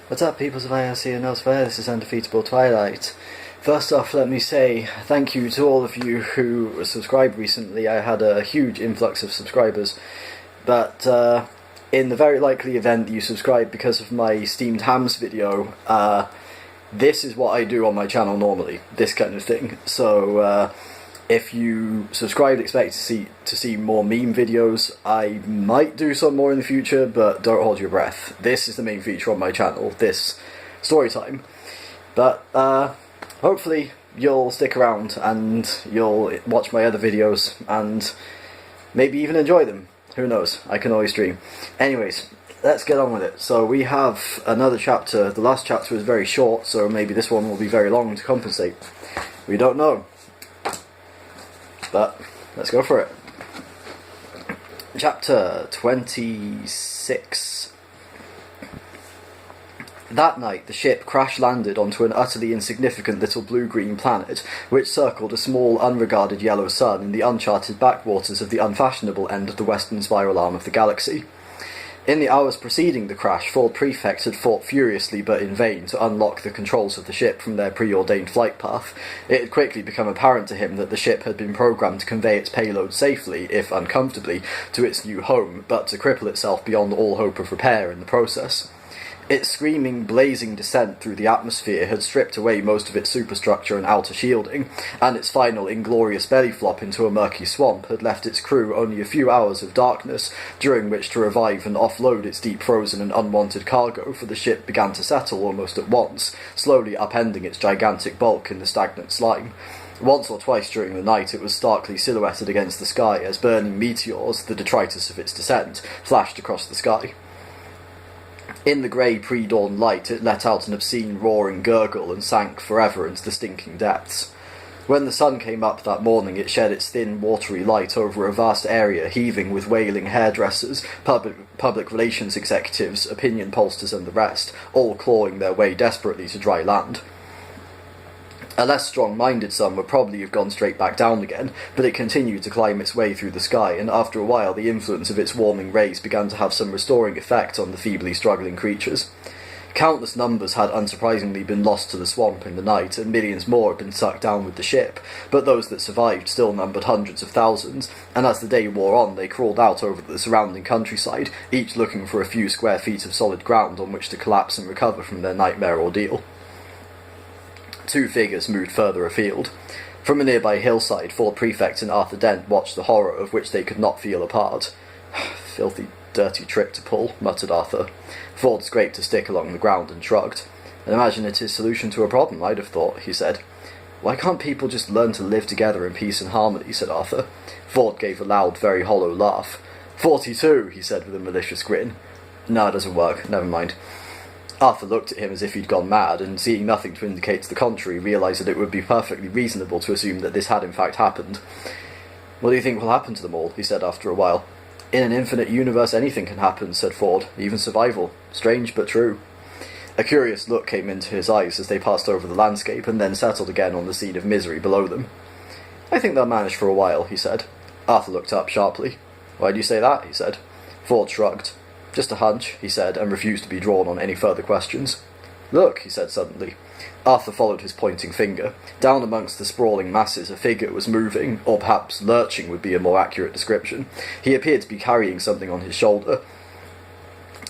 What's up, peoples of IRC and elsewhere? This is Undefeatable Twilight. First off, let me say thank you to all of you who subscribed recently. I had a huge influx of subscribers, but in the very likely event that you subscribe because of my steamed hams video, this is what I do on my channel normally, this kind of thing. So if you subscribed, expect to see more meme videos. I might do some more in the future, but don't hold your breath. This is the main feature on my channel, this Storytime. But hopefully you'll stick around and you'll watch my other videos and maybe even enjoy them. Who knows? I can always dream. Anyways, let's get on with it. So we have another chapter. The last chapter was very short, so maybe this one will be very long to compensate. We don't know. But let's go for it. Chapter 26. That night, the ship crash-landed onto an utterly insignificant little blue-green planet, which circled a small, unregarded yellow sun in the uncharted backwaters of the unfashionable end of the western spiral arm of the galaxy. In the hours preceding the crash, Ford Prefect had fought furiously but in vain to unlock the controls of the ship from their preordained flight path. It had quickly become apparent to him that the ship had been programmed to convey its payload safely, if uncomfortably, to its new home, but to cripple itself beyond all hope of repair in the process. Its screaming, blazing descent through the atmosphere had stripped away most of its superstructure and outer shielding, and its final inglorious belly flop into a murky swamp had left its crew only a few hours of darkness, during which to revive and offload its deep-frozen and unwanted cargo, for the ship began to settle almost at once, slowly upending its gigantic bulk in the stagnant slime. Once or twice during the night it was starkly silhouetted against the sky as burning meteors, the detritus of its descent, flashed across the sky. In the grey pre-dawn light, it let out an obscene roaring gurgle and sank forever into the stinking depths. When the sun came up that morning, it shed its thin, watery light over a vast area heaving with wailing hairdressers, public relations executives, opinion pollsters and the rest, all clawing their way desperately to dry land. A less strong-minded sun would probably have gone straight back down again, but it continued to climb its way through the sky, and after a while the influence of its warming rays began to have some restoring effect on the feebly struggling creatures. Countless numbers had unsurprisingly been lost to the swamp in the night, and millions more had been sucked down with the ship, but those that survived still numbered hundreds of thousands, and as the day wore on they crawled out over the surrounding countryside, each looking for a few square feet of solid ground on which to collapse and recover from their nightmare ordeal. Two figures moved further afield. From a nearby hillside, Ford Prefect and Arthur Dent watched the horror of which they could not feel a part. "Filthy, dirty trick to pull," muttered Arthur. Ford scraped a stick along the ground and shrugged. "I imagine it is solution to a problem, I'd have thought," he said. "Why can't people just learn to live together in peace and harmony?" said Arthur. Ford gave a loud, very hollow laugh. 42, he said with a malicious grin. "No, it doesn't work. Never mind." Arthur looked at him as if he'd gone mad, and seeing nothing to indicate to the contrary, realised that it would be perfectly reasonable to assume that this had in fact happened. "What do you think will happen to them all?" he said after a while. "In an infinite universe anything can happen," said Ford, "even survival. Strange but true." A curious look came into his eyes as they passed over the landscape, and then settled again on the scene of misery below them. "I think they'll manage for a while," he said. Arthur looked up sharply. "Why do you say that?" he said. Ford shrugged. "Just a hunch," he said, and refused to be drawn on any further questions. "Look," he said suddenly. Arthur followed his pointing finger. Down amongst the sprawling masses a figure was moving, or perhaps lurching would be a more accurate description. He appeared to be carrying something on his shoulder.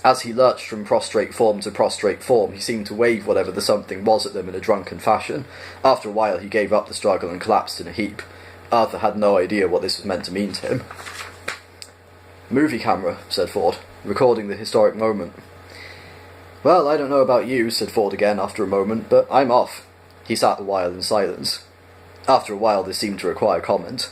As he lurched from prostrate form to prostrate form, he seemed to wave whatever the something was at them in a drunken fashion. After a while he gave up the struggle and collapsed in a heap. Arthur had no idea what this was meant to mean to him. "Movie camera," said Ford, "recording the historic moment." "Well, I don't know about you," said Ford again after a moment, "but I'm off." He sat a while in silence. After a while this seemed to require comment.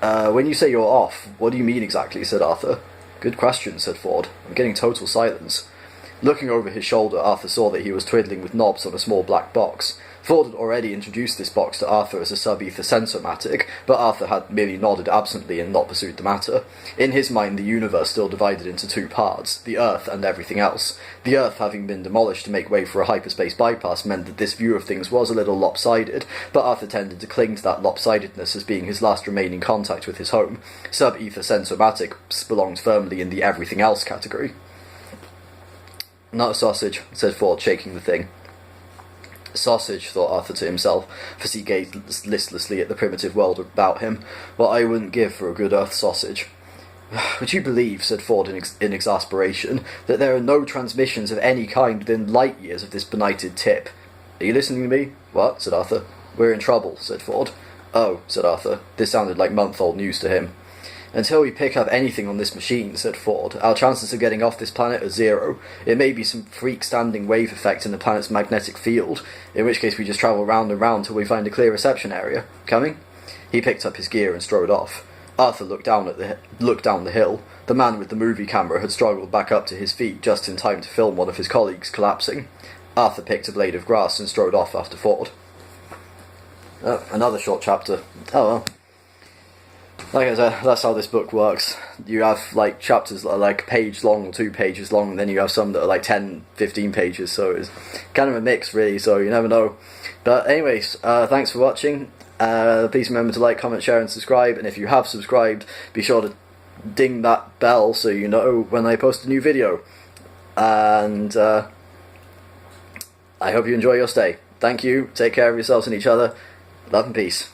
When you say you're off, what do you mean exactly?" said Arthur. "Good question," said Ford. "I'm getting total silence." Looking over his shoulder, Arthur saw that he was twiddling with knobs on a small black box. Ford had already introduced this box to Arthur as a sub-ether sensormatic, but Arthur had merely nodded absently and not pursued the matter. In his mind the universe still divided into two parts, the Earth and everything else. The Earth having been demolished to make way for a hyperspace bypass meant that this view of things was a little lopsided, but Arthur tended to cling to that lopsidedness as being his last remaining contact with his home. Sub-ether sensormatics belonged firmly in the everything else category. Not a sausage, said Ford, shaking the thing. Sausage, thought Arthur to himself, as he gazed listlessly at the primitive world about him. What I wouldn't give for a good earth sausage. Would you believe, said Ford in exasperation, that there are no transmissions of any kind within light years of this benighted tip? Are you listening to me? What? Said Arthur. We're in trouble, said Ford. Oh, said Arthur. This sounded like month-old news to him. Until we pick up anything on this machine, said Ford, our chances of getting off this planet are 0. It may be some freak standing wave effect in the planet's magnetic field, in which case we just travel round and round till we find a clear reception area. Coming? He picked up his gear and strode off. Arthur looked down the hill. The man with the movie camera had struggled back up to his feet just in time to film one of his colleagues collapsing. Arthur picked a blade of grass and strode off after Ford. Oh, another short chapter. Oh well. Like I said, that's how this book works. You have like chapters that are like a page long or 2 pages long, and then you have some that are like 10, 15 pages, so it's kind of a mix really, so you never know. But anyways, thanks for watching. Please remember to like, comment, share and subscribe, and if you have subscribed, be sure to ding that bell so you know when I post a new video. And I hope you enjoy your stay. Thank you, take care of yourselves and each other. Love and peace.